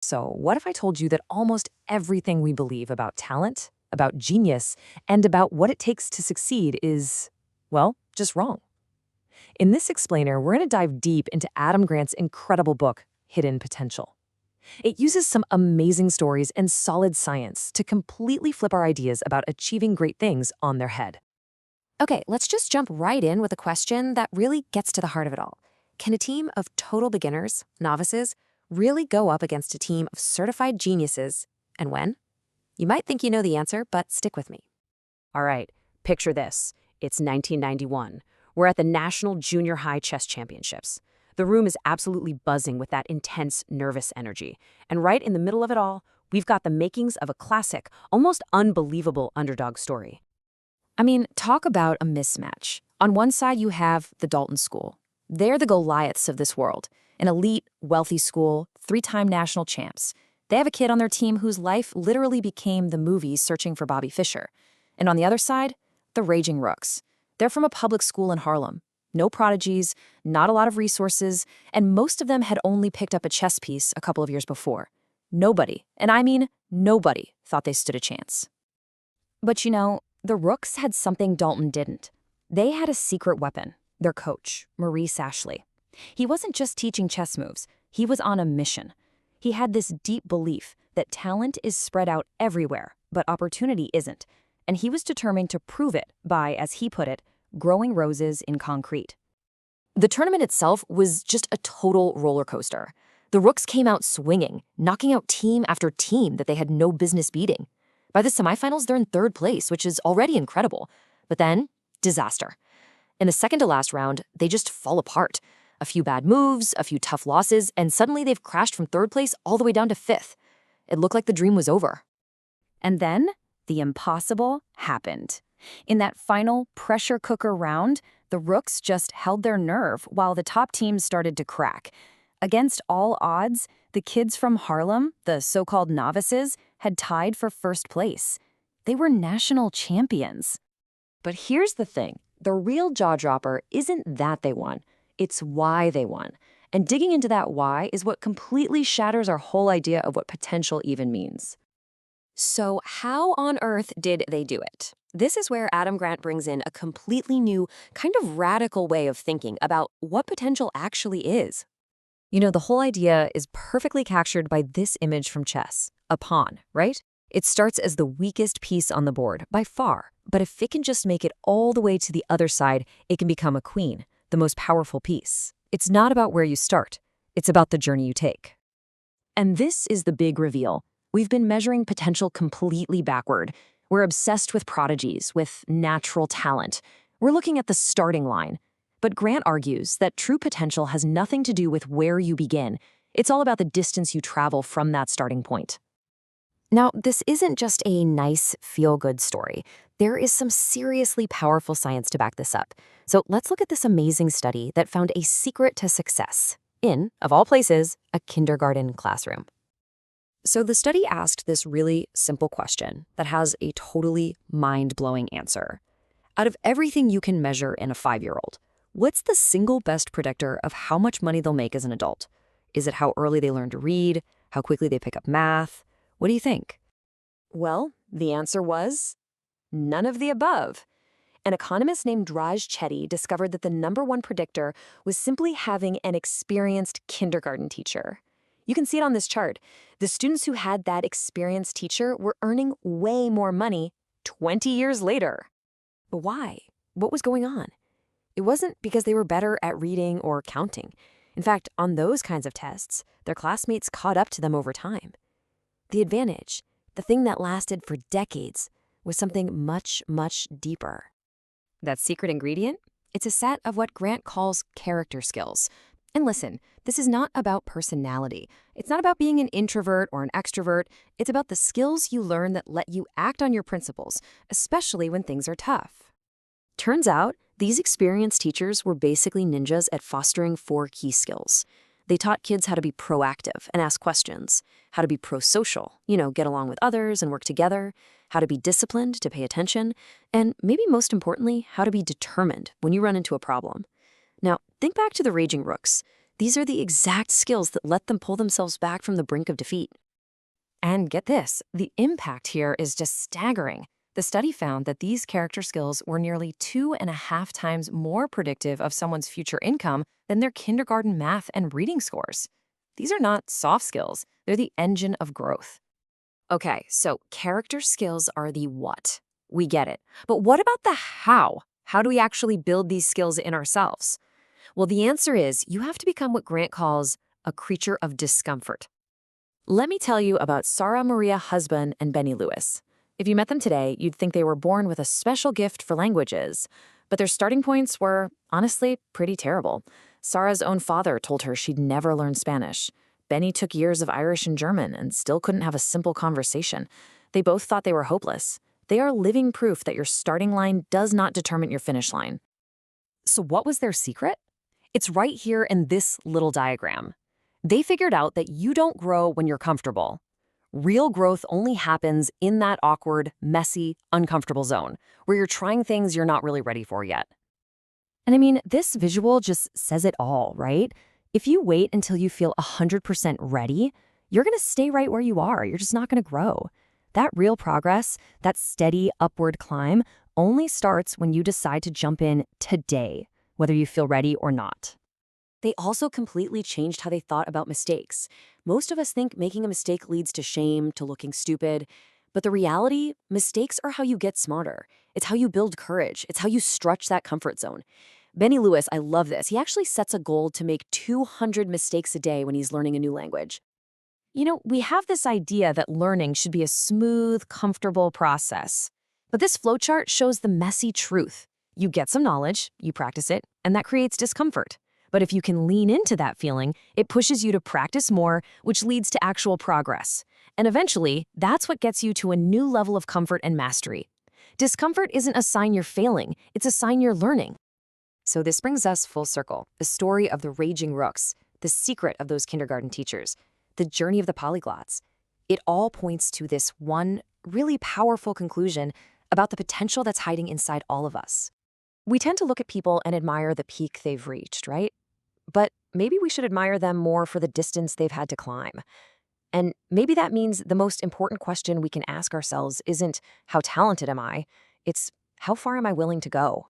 So, what if I told you that almost everything we believe about talent, about genius, and about what it takes to succeed is, well, just wrong? In this explainer, we're going to dive deep into Adam Grant's incredible book, Hidden Potential. It uses some amazing stories and solid science to completely flip our ideas about achieving great things on their head. Okay, let's just jump right in with a question that really gets to the heart of it all. Can a team of total beginners, novices, really go up against a team of certified geniuses, and when? You might think you know the answer, but stick with me. All right, picture this. It's 1991. We're at the National Junior High Chess Championships. The room is absolutely buzzing with that intense, nervous energy. And right in the middle of it all, we've got the makings of a classic, almost unbelievable underdog story. I mean, talk about a mismatch. On one side, you have the Dalton School. They're the Goliaths of this world. An elite, wealthy school, 3-time national champs. They have a kid on their team whose life literally became the movie Searching for Bobby Fischer. And on the other side, the Raging Rooks. They're from a public school in Harlem. No prodigies, not a lot of resources, and most of them had only picked up a chess piece a couple of years before. Nobody, and I mean nobody, thought they stood a chance. But you know, the Rooks had something Dalton didn't. They had a secret weapon, their coach, Maurice Ashley. He wasn't just teaching chess moves, he was on a mission. He had this deep belief that talent is spread out everywhere, but opportunity isn't. And he was determined to prove it by, as he put it, growing roses in concrete. The tournament itself was just a total roller coaster. The Rooks came out swinging, knocking out team after team that they had no business beating. By the semifinals, they're in 3rd place, which is already incredible. But then, disaster. In the second-to-last round, they just fall apart. A few bad moves, a few tough losses, and suddenly they've crashed from 3rd place all the way down to 5th. It looked like the dream was over. And then, the impossible happened. In that final pressure cooker round, the Rooks just held their nerve while the top teams started to crack. Against all odds, the kids from Harlem, the so-called novices, had tied for 1st place. They were national champions. But here's the thing. The real jaw-dropper isn't that they won. It's why they won. And digging into that why is what completely shatters our whole idea of what potential even means. So how on earth did they do it? This is where Adam Grant brings in a completely new, kind of radical way of thinking about what potential actually is. You know, the whole idea is perfectly captured by this image from chess, a pawn, right? It starts as the weakest piece on the board, by far. But if it can just make it all the way to the other side, it can become a queen, the most powerful piece. It's not about where you start. It's about the journey you take. And this is the big reveal. We've been measuring potential completely backward. We're obsessed with prodigies, with natural talent. We're looking at the starting line. But Grant argues that true potential has nothing to do with where you begin. It's all about the distance you travel from that starting point. Now, this isn't just a nice, feel-good story. There is some seriously powerful science to back this up. So let's look at this amazing study that found a secret to success in, of all places, a kindergarten classroom. So the study asked this really simple question that has a totally mind-blowing answer. Out of everything you can measure in a 5-year-old, what's the single best predictor of how much money they'll make as an adult? Is it how early they learn to read? How quickly they pick up math? What do you think? Well, the answer was none of the above. An economist named Raj Chetty discovered that the #1 predictor was simply having an experienced kindergarten teacher. You can see it on this chart. The students who had that experienced teacher were earning way more money 20 years later. But why? What was going on? It wasn't because they were better at reading or counting. In fact, on those kinds of tests, their classmates caught up to them over time. The advantage, the thing that lasted for decades, was something much, much deeper. That secret ingredient? It's a set of what Grant calls character skills. And listen, this is not about personality. It's not about being an introvert or an extrovert. It's about the skills you learn that let you act on your principles, especially when things are tough. Turns out, these experienced teachers were basically ninjas at fostering 4 key skills. They taught kids how to be proactive and ask questions, how to be pro-social, get along with others and work together, how to be disciplined to pay attention, and maybe most importantly, how to be determined when you run into a problem. Now, think back to the Raging Rooks. These are the exact skills that let them pull themselves back from the brink of defeat. And get this, the impact here is just staggering. The study found that these character skills were nearly 2.5 times more predictive of someone's future income than their kindergarten math and reading scores. These are not soft skills, they're the engine of growth. Okay, so character skills are the what. We get it. But what about the how? How do we actually build these skills in ourselves? Well, the answer is you have to become what Grant calls a creature of discomfort. Let me tell you about Sarah Maria Husband and Benny Lewis. If you met them today, you'd think they were born with a special gift for languages. But their starting points were, honestly, pretty terrible. Sarah's own father told her she'd never learn Spanish. Benny took years of Irish and German and still couldn't have a simple conversation. They both thought they were hopeless. They are living proof that your starting line does not determine your finish line. So what was their secret? It's right here in this little diagram. They figured out that you don't grow when you're comfortable. Real growth only happens in that awkward, messy, uncomfortable zone, where you're trying things you're not really ready for yet. And I mean, this visual just says it all, right? If you wait until you feel 100% ready, you're going to stay right where you are. You're just not going to grow. That real progress, that steady upward climb, only starts when you decide to jump in today, whether you feel ready or not. They also completely changed how they thought about mistakes. Most of us think making a mistake leads to shame, to looking stupid. But the reality, mistakes are how you get smarter. It's how you build courage. It's how you stretch that comfort zone. Benny Lewis, I love this. He actually sets a goal to make 200 mistakes a day when he's learning a new language. You know, we have this idea that learning should be a smooth, comfortable process. But this flowchart shows the messy truth. You get some knowledge, you practice it, and that creates discomfort. But if you can lean into that feeling, it pushes you to practice more, which leads to actual progress. And eventually, that's what gets you to a new level of comfort and mastery. Discomfort isn't a sign you're failing, it's a sign you're learning. So this brings us full circle, the story of the raging rooks, the secret of those kindergarten teachers, the journey of the polyglots. It all points to this one really powerful conclusion about the potential that's hiding inside all of us. We tend to look at people and admire the peak they've reached, right? But maybe we should admire them more for the distance they've had to climb. And maybe that means the most important question we can ask ourselves isn't, how talented am I? It's, how far am I willing to go?